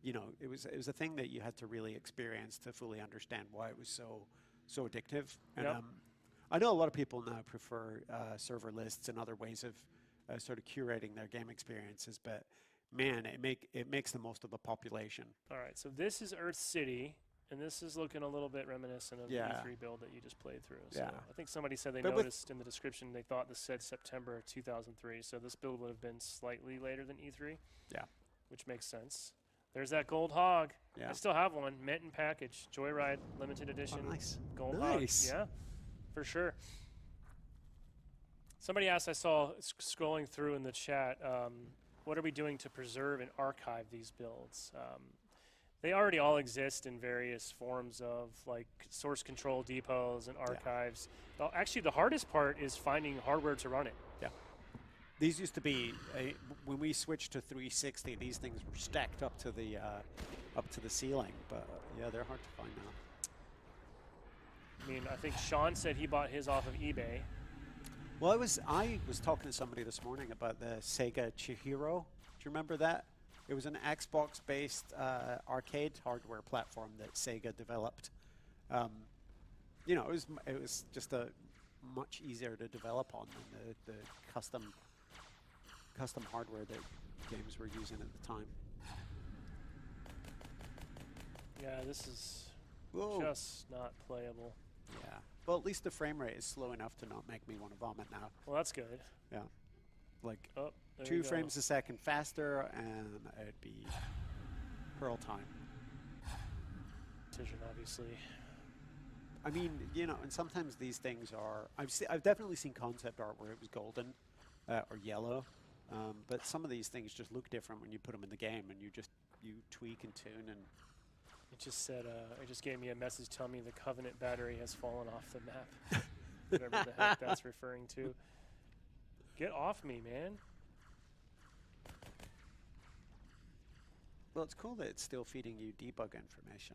you know, it was a thing that you had to really experience to fully understand why it was so addictive. And Yep. I know a lot of people now prefer server lists and other ways of sort of curating their game experiences, but man, it makes the most of the population. All right, so this is EarthCity, and this is looking a little bit reminiscent of Yeah. the E3 build that you just played through. So Yeah. I think somebody said they But with- noticed in the description they thought this said September 2003, so this build would have been slightly later than E3. Yeah. Which makes sense. There's that gold hog. Yeah. I still have one, mint and package, Joyride, limited edition. Nice. Gold Nice. hog. Yeah, for sure. Somebody asked, I saw scrolling through in the chat, what are we doing to preserve and archive these builds? They already all exist in various forms of like source control depots and archives. Actually, the hardest part is finding hardware to run it. Yeah. These used to be when we switched to 360. These things were stacked up to the ceiling, but yeah, they're hard to find now. I mean, I think Sean said he bought his off of eBay. Well, I was talking to somebody this morning about the Sega Chihiro. Do you remember that? It was an Xbox-based arcade hardware platform that Sega developed. You know, it was just a much easier to develop on than the custom hardware that games were using at the time. Yeah, this is Whoa. just not playable. Yeah. Well, at least the frame rate is slow enough to not make me want to vomit now. Well, that's good. Yeah. Like Oh, there 2 you go. frames a second faster, and it'd be hurl time. Decision, obviously. I mean, you know, and sometimes these things are. I've definitely seen concept art where it was golden or yellow, but some of these things just look different when you put them in the game, and you tweak and tune and. It just said, it just gave me a message telling me the Covenant battery has fallen off the map. Whatever the heck that's referring to. Get off me, man. Well, it's cool that it's still feeding you debug information.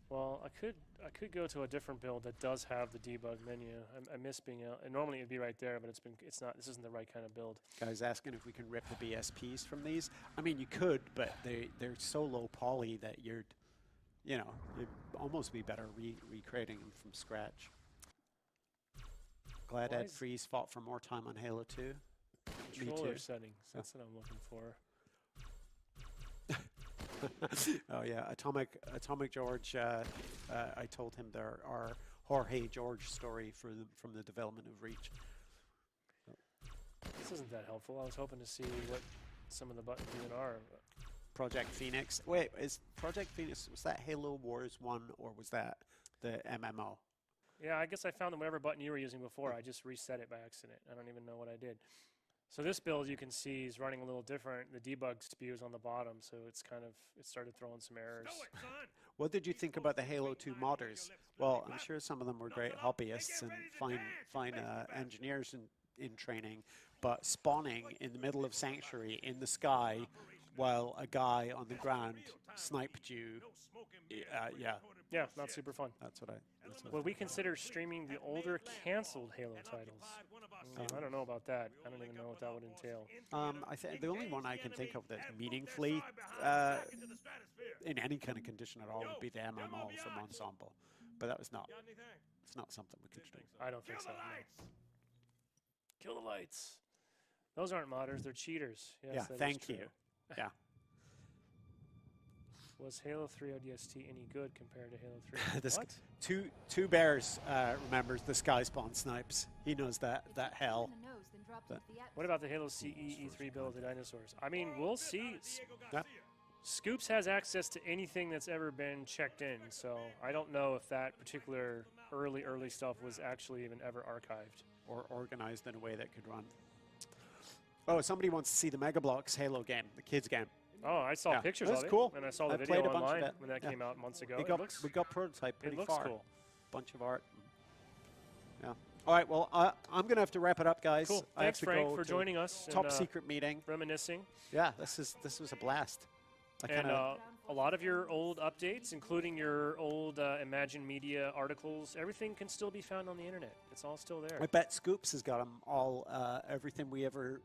Well, I could go to a different build that does have the debug menu. I miss being able, and normally it'd be right there, but it's not. This isn't the right kind of build. Guys asking if we can rip the BSPs from these. I mean, you could, but they're so low poly that you'd almost be better recreating them from scratch. Glad Why Ed is- Freeze fought for more time on Halo 2. Me Controller too. settings. That's what I'm looking for. Oh yeah, Atomic George. I told him there are Jorge George story from the development of Reach. This isn't that helpful. I was hoping to see what some of the buttons even are. Project Phoenix. Wait, is Project Phoenix, was that Halo Wars 1 or was that the MMO? Yeah, I guess I found that whatever button you were using before, I just reset it by accident. I don't even know what I did. So this build, you can see, is running a little different. The debug spew is on the bottom, so it started throwing some errors. What did you think about the Halo 2 modders? Well, I'm sure some of them were great hobbyists and fine engineers in training, but spawning in the middle of Sanctuary in the sky while a guy on the ground sniped you, Yeah, not super fun. That's what I Would we consider streaming the older canceled Halo titles? I don't know about that. I don't even know what that would entail. I think the only one I can think of that's meaningfully in any kind of condition at all would be the MMO from Ensemble, but that was not. It's not something we could stream. I don't think so. No. Kill the lights. Those aren't modders. They're cheaters. Yes, Yeah, that is thank true. you. Yeah. Was Halo 3 ODST any good compared to Halo 3? This What? two bears remembers the sky spawn snipes. He knows that hell. What about the Halo CE E3 build of the dinosaurs? I mean, we'll see. Yeah. Scoops has access to anything that's ever been checked in, so I don't know if that particular early stuff was actually even ever archived. Or organized in a way that could run. Oh, somebody wants to see the Mega Bloks Halo game, the kids game. Oh, I saw Yeah, pictures that's of it, cool. and I saw the I video played a bunch of online it. when that Yeah. came out months ago. We got prototype It pretty looks far. cool. Bunch of art. Yeah. All right, well, I'm going to have to wrap it up, guys. Cool. I have Thanks, to Frank, go for to joining us. Top and, secret meeting. Reminiscing. Yeah, this was a blast. And a lot of your old updates, including your old Imagine Media articles, everything can still be found on the internet. It's all still there. I bet Scoops has got them all, everything we ever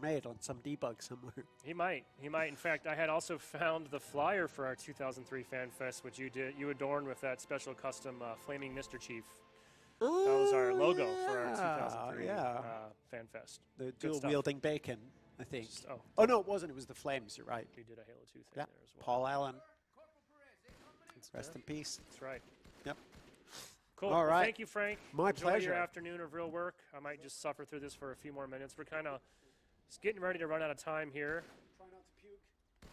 made on some debug somewhere. He might. He might. In fact, I had also found the flyer for our 2003 Fan Fest, which you adorned with that special custom Flaming Mr. Chief. That was our logo for our 2003 Fan Fest. The dual-wielding bacon, I think. Oh, no, it wasn't. It was the flames. You're right. We did a Halo 2 thing Yeah. there as well. Paul Allen. Rest in peace. That's right. Yep. Cool. All Well, right. thank you, Frank. My Enjoy pleasure. your afternoon of real work. I might just suffer through this for a few more minutes. We're kind of getting ready to run out of time here. Try not to puke.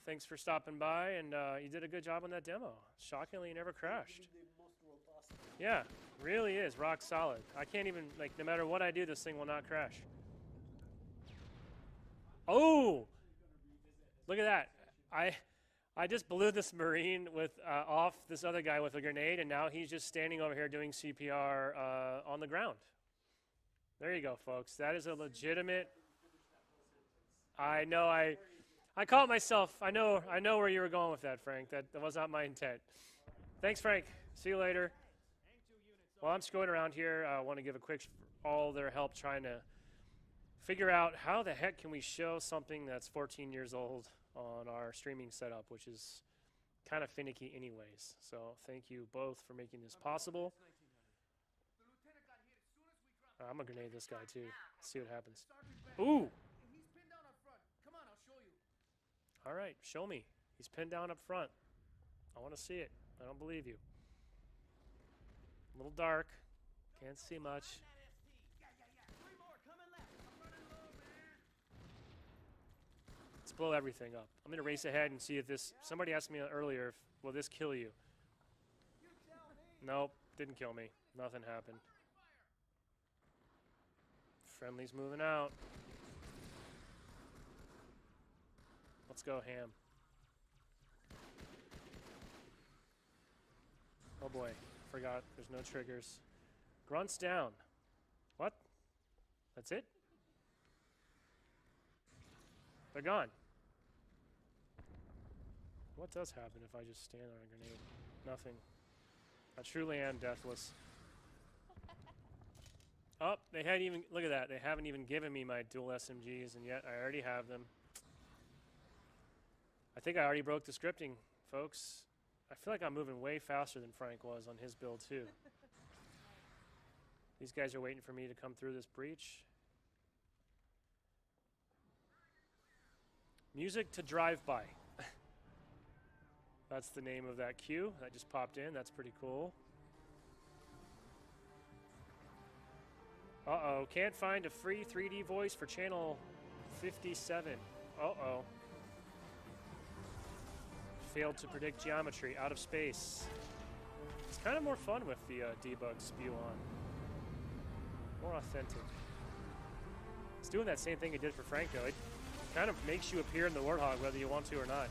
Thanks for stopping by, and you did a good job on that demo. Shockingly, you never crashed. Yeah, really is rock solid. I can't even, like, no matter what I do, this thing will not crash. Oh! Look at that. I just blew this Marine with off this other guy with a grenade, and now he's just standing over here doing CPR on the ground. There you go, folks. That is a legitimate... I know, I caught myself. I know where you were going with that, Frank. That was not my intent. Thanks, Frank. See you later. While I'm scrolling around here, I want to give a quick all their help trying to figure out how the heck can we show something that's 14 years old on our streaming setup, which is kind of finicky anyways. So thank you both for making this possible. I'm going to grenade this guy too. See what happens. Ooh! All right, show me. He's pinned down up front. I want to see it. I don't believe you. A little dark. Can't see much. Let's blow everything up. I'm going to race ahead and see if this... Somebody asked me earlier, will this kill you? Nope, didn't kill me. Nothing happened. Friendly's moving out. Let's go ham. Oh boy, forgot. There's no triggers. Grunts down. What? That's it? They're gone. What does happen if I just stand on a grenade? Nothing. I truly am deathless. Oh, they hadn't even, look at that. They haven't even given me my dual SMGs, and yet I already have them. I think I already broke the scripting, folks. I feel like I'm moving way faster than Frank was on his build, too. These guys are waiting for me to come through this breach. Music to drive by. That's the name of that queue that just popped in. That's pretty cool. Uh-oh, can't find a free 3D voice for channel 57. Uh-oh. Failed to predict geometry, out of space. It's kind of more fun with the debug spew on. More authentic. It's doing that same thing it did for Frank, though. It kind of makes you appear in the Warthog whether you want to or not.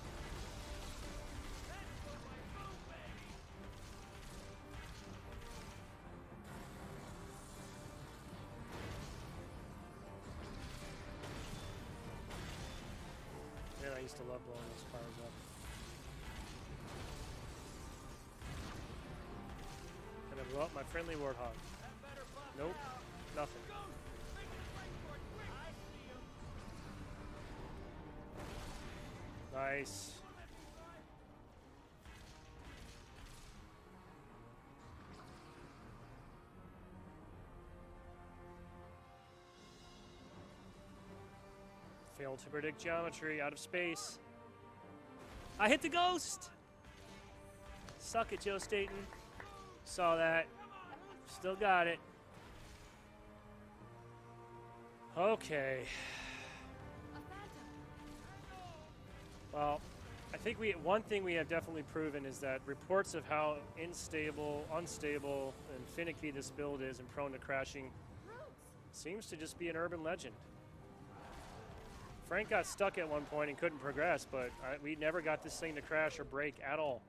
Man, I used to love blowing those fires up. Gonna blow up my friendly Warthog. Nope, nothing. Nice. Failed to predict geometry, out of space. I hit the ghost! Suck it, Joe Staten. Saw that. Still got it. Okay. Well, I think one thing we have definitely proven is that reports of how unstable, and finicky this build is and prone to crashing seems to just be an urban legend. Frank got stuck at one point and couldn't progress, but we never got this thing to crash or break at all.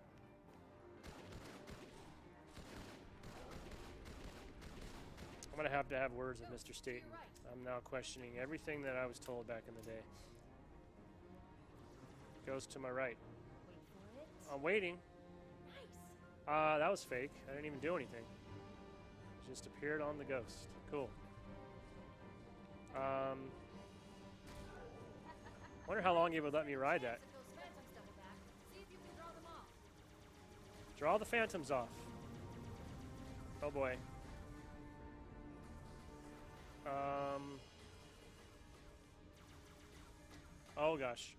I'm going to have words with Mr. Staten. I'm now questioning everything that I was told back in the day. Goes to my right. I'm waiting. That was fake. I didn't even do anything. Just appeared on the ghost. Cool. Wonder how long he would let me ride that. Draw the phantoms off. Oh boy. Oh gosh.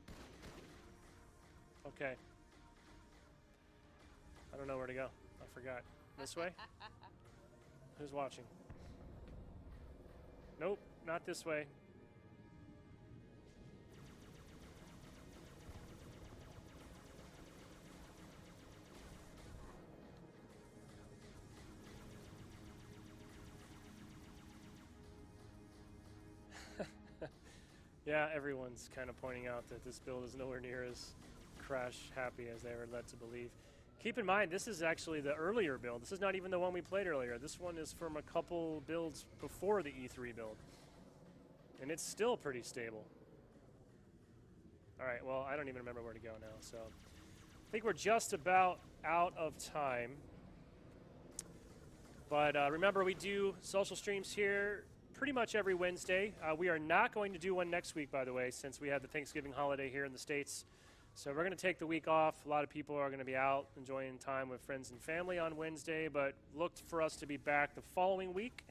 Okay. I don't know where to go. I forgot. This way? Who's watching? Nope, not this way. Yeah, everyone's kind of pointing out that this build is nowhere near as crash happy as they were led to believe. Keep in mind, this is actually the earlier build. This is not even the one we played earlier. This one is from a couple builds before the E3 build. And it's still pretty stable. All right, well, I don't even remember where to go now, so I think we're just about out of time. But remember, we do social streams here pretty much every Wednesday. We are not going to do one next week, by the way, since we have the Thanksgiving holiday here in the States. So we're going to take the week off. A lot of people are going to be out enjoying time with friends and family on Wednesday, but look for us to be back the following week.